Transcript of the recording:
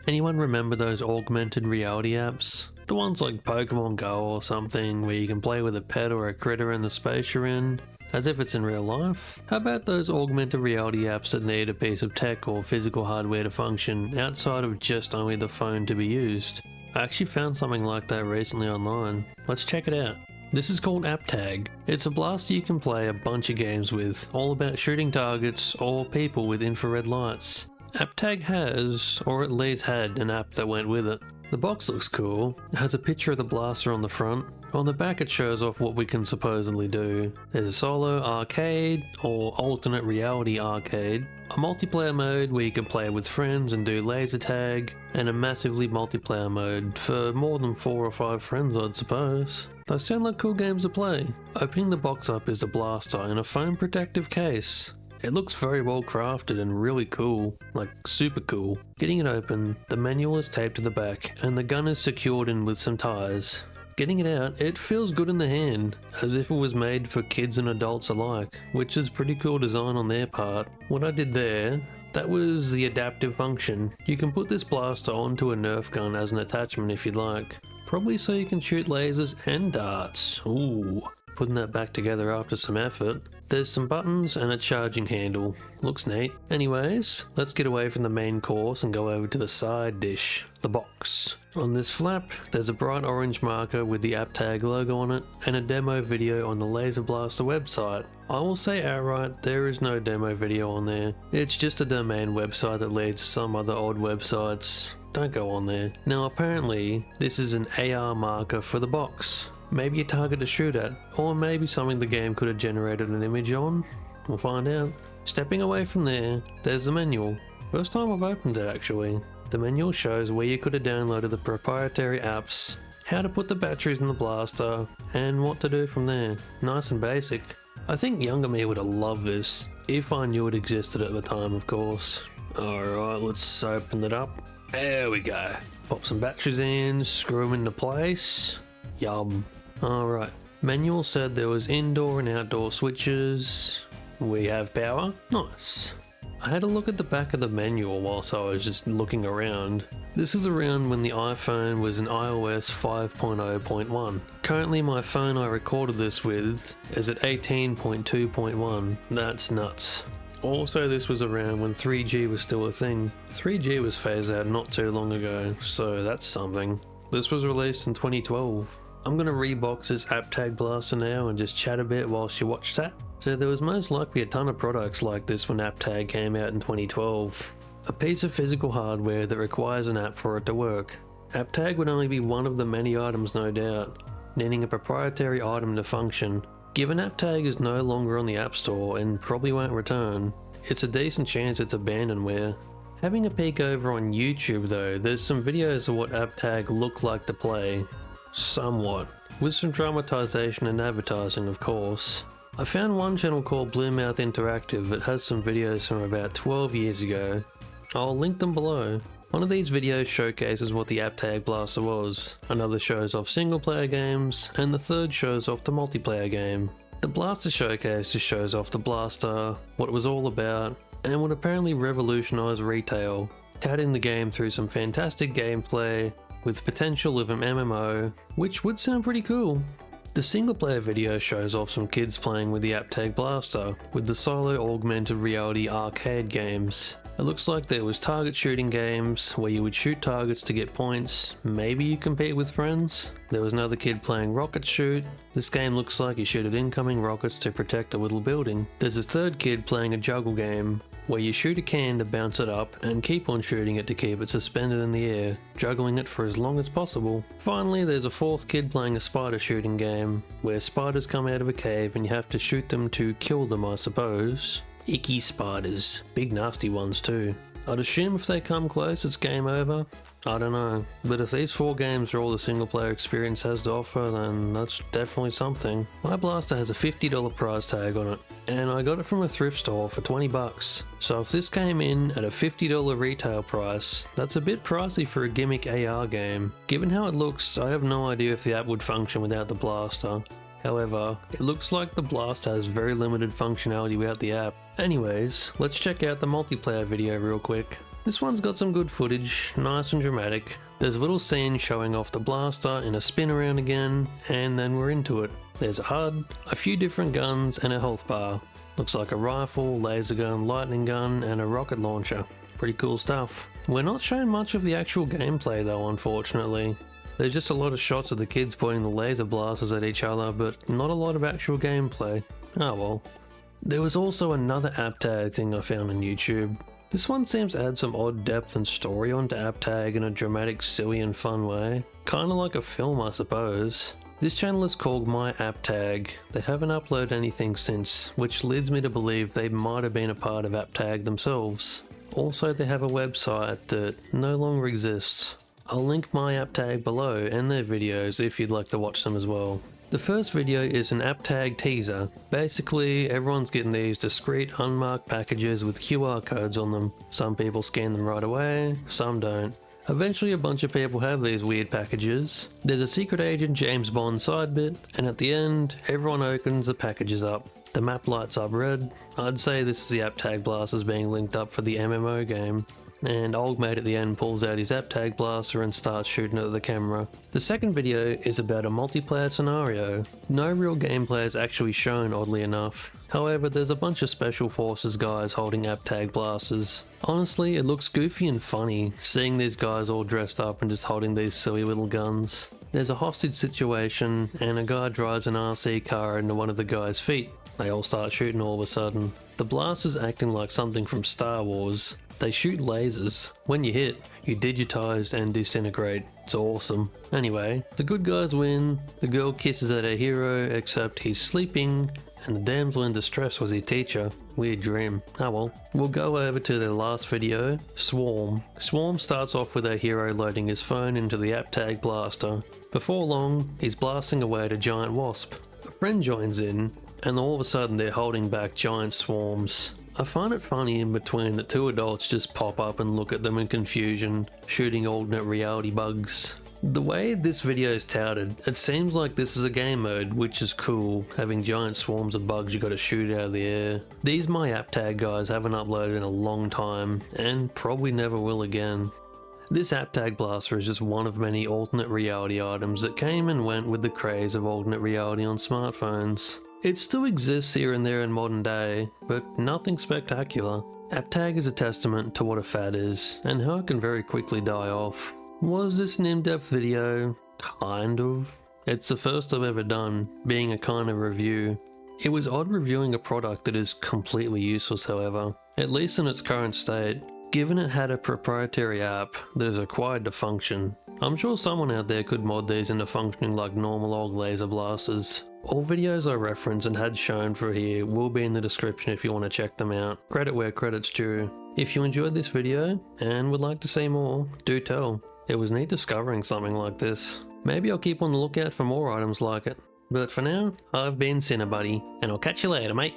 Anyone remember those augmented reality apps? The ones like Pokemon Go or something, where you can play with a pet or a critter in the space you're in, as if it's in real life? How about those augmented reality apps that need a piece of tech or physical hardware to function outside of just only the phone to be used? I actually found something like that recently online. Let's check it out. This is called AppTag. It's a blaster you can play a bunch of games with, all about shooting targets or people with infrared lights. AppTag has, or at least had, an app that went with it. The box looks cool. It has a picture of the blaster on the front. On the back it shows off what we can supposedly do. There's a solo arcade, or alternate reality arcade, a multiplayer mode where you can play with friends and do laser tag, and a massively multiplayer mode for more than 4 or 5 friends, I'd suppose. Those sound like cool games to play. Opening the box up is the blaster in a foam protective case. It looks very well crafted and really cool, like super cool. Getting it open, the manual is taped to the back and the gun is secured in with some ties. Getting it out, it feels good in the hand, as if it was made for kids and adults alike, which is pretty cool design on their part. What I did there, that was the adaptive function. You can put this blaster onto a Nerf gun as an attachment if you'd like. Probably so you can shoot lasers and darts. Ooh. Putting that back together after some effort. There's some buttons and a charging handle. Looks neat. Anyways, let's get away from the main course and go over to the side dish, the box. On this flap, there's a bright orange marker with the AppTag logo on it and a demo video on the Laser Blaster website. I will say outright, there is no demo video on there. It's just a domain website that leads to some other odd websites. Don't go on there. Now apparently, this is an AR marker for the box. Maybe a target to shoot at, or maybe something the game could have generated an image on. We'll find out. Stepping away from there, there's the manual. First time I've opened it actually. The manual shows where you could have downloaded the proprietary apps, how to put the batteries in the blaster, and what to do from there. Nice and basic. I think younger me would have loved this, if I knew it existed at the time of course. Alright, let's open it up. There we go. Pop some batteries in, screw them into place. Yum. Alright, manual said there was indoor and outdoor switches. We have power. Nice. I had a look at the back of the manual whilst I was just looking around. This is around when the iPhone was in iOS 5.0.1. Currently my phone I recorded this with is at 18.2.1. That's nuts. Also this was around when 3G was still a thing. 3G was phased out not too long ago, so that's something. This was released in 2012. I'm going to rebox this AppTag blaster now and just chat a bit whilst you watch that. So there was most likely a ton of products like this when AppTag came out in 2012. A piece of physical hardware that requires an app for it to work. AppTag would only be one of the many items no doubt, needing a proprietary item to function. Given AppTag is no longer on the App Store and probably won't return, it's a decent chance it's abandonware. Having a peek over on YouTube though, there's some videos of what AppTag looked like to play. Somewhat. With some dramatization and advertising of course. I found one channel called Bluemouth Interactive that has some videos from about 12 years ago. I'll link them below. One of these videos showcases what the AppTag blaster was, another shows off single player games, and the third shows off the multiplayer game. The blaster showcase just shows off the blaster, what it was all about, and would apparently revolutionize retail, touting the game through some fantastic gameplay, with potential of an MMO, which would sound pretty cool. The single player video shows off some kids playing with the AppTag blaster, with the solo augmented reality arcade games. It looks like there was target shooting games, where you would shoot targets to get points, maybe you compete with friends. There was another kid playing rocket shoot. This game looks like you shoot at incoming rockets to protect a little building. There's a third kid playing a juggle game, where you shoot a can to bounce it up and keep on shooting it to keep it suspended in the air, juggling it for as long as possible. Finally, there's a fourth kid playing a spider shooting game, where spiders come out of a cave and you have to shoot them to kill them, I suppose. Icky spiders, big nasty ones too. I'd assume if they come close it's game over. I don't know, but if these 4 games are all the single player experience has to offer, then that's definitely something. My blaster has a $50 price tag on it, and I got it from a thrift store for 20 bucks. So if this came in at a $50 retail price, that's a bit pricey for a gimmick AR game. Given how it looks, I have no idea if the app would function without the blaster. However, it looks like the blaster has very limited functionality without the app. Anyways, let's check out the multiplayer video real quick. This one's got some good footage, nice and dramatic. There's a little scene showing off the blaster in a spin around again, and then we're into it. There's a HUD, a few different guns, and a health bar. Looks like a rifle, laser gun, lightning gun, and a rocket launcher. Pretty cool stuff. We're not shown much of the actual gameplay though, unfortunately. There's just a lot of shots of the kids pointing the laser blasters at each other, but not a lot of actual gameplay. Oh well. There was also another AppTag thing I found on YouTube. This one seems to add some odd depth and story onto AppTag in a dramatic, silly and fun way. Kinda like a film, I suppose. This channel is called My AppTag. They haven't uploaded anything since, which leads me to believe they might have been a part of AppTag themselves. Also, they have a website that no longer exists. I'll link My AppTag below and their videos if you'd like to watch them as well. The first video is an AppTag teaser. Basically, everyone's getting these discreet unmarked packages with QR codes on them. Some people scan them right away, some don't. Eventually a bunch of people have these weird packages. There's a secret agent James Bond side bit, and at the end, everyone opens the packages up. The map lights up red. I'd say this is the AppTag blasters being linked up for the MMO game. And Oldmate at the end pulls out his AppTag blaster and starts shooting at the camera. The second video is about a multiplayer scenario. No real gameplay is actually shown, oddly enough. However, there's a bunch of special forces guys holding AppTag blasters. Honestly, it looks goofy and funny, seeing these guys all dressed up and just holding these silly little guns. There's a hostage situation, and a guy drives an RC car into one of the guy's feet. They all start shooting all of a sudden. The blaster's acting like something from Star Wars. They shoot lasers. When you hit, you digitize and disintegrate. It's awesome. Anyway, the good guys win, the girl kisses at her hero except he's sleeping, and the damsel in distress was his teacher. Weird dream. Oh well. We'll go over to the last video, Swarm. Swarm starts off with our hero loading his phone into the AppTag blaster. Before long, he's blasting away at a giant wasp. A friend joins in, and all of a sudden they're holding back giant swarms. I find it funny in between that two adults just pop up and look at them in confusion, shooting alternate reality bugs. The way this video is touted, it seems like this is a game mode, which is cool, having giant swarms of bugs you gotta shoot out of the air. These My AppTag guys haven't uploaded in a long time, and probably never will again. This AppTag blaster is just one of many alternate reality items that came and went with the craze of alternate reality on smartphones. It still exists here and there in modern day, but nothing spectacular. AppTag is a testament to what a fad is, and how it can very quickly die off. Was this an in-depth video? Kind of. It's the first I've ever done, being a kind of review. It was odd reviewing a product that is completely useless, however, at least in its current state, given it had a proprietary app that is required to function. I'm sure someone out there could mod these into functioning like normal old laser blasters. All videos I reference and had shown for here will be in the description if you want to check them out. Credit where credit's due. If you enjoyed this video and would like to see more, do tell. It was neat discovering something like this. Maybe I'll keep on the lookout for more items like it. But for now, I've been CinnaBunny, and I'll catch you later, mate.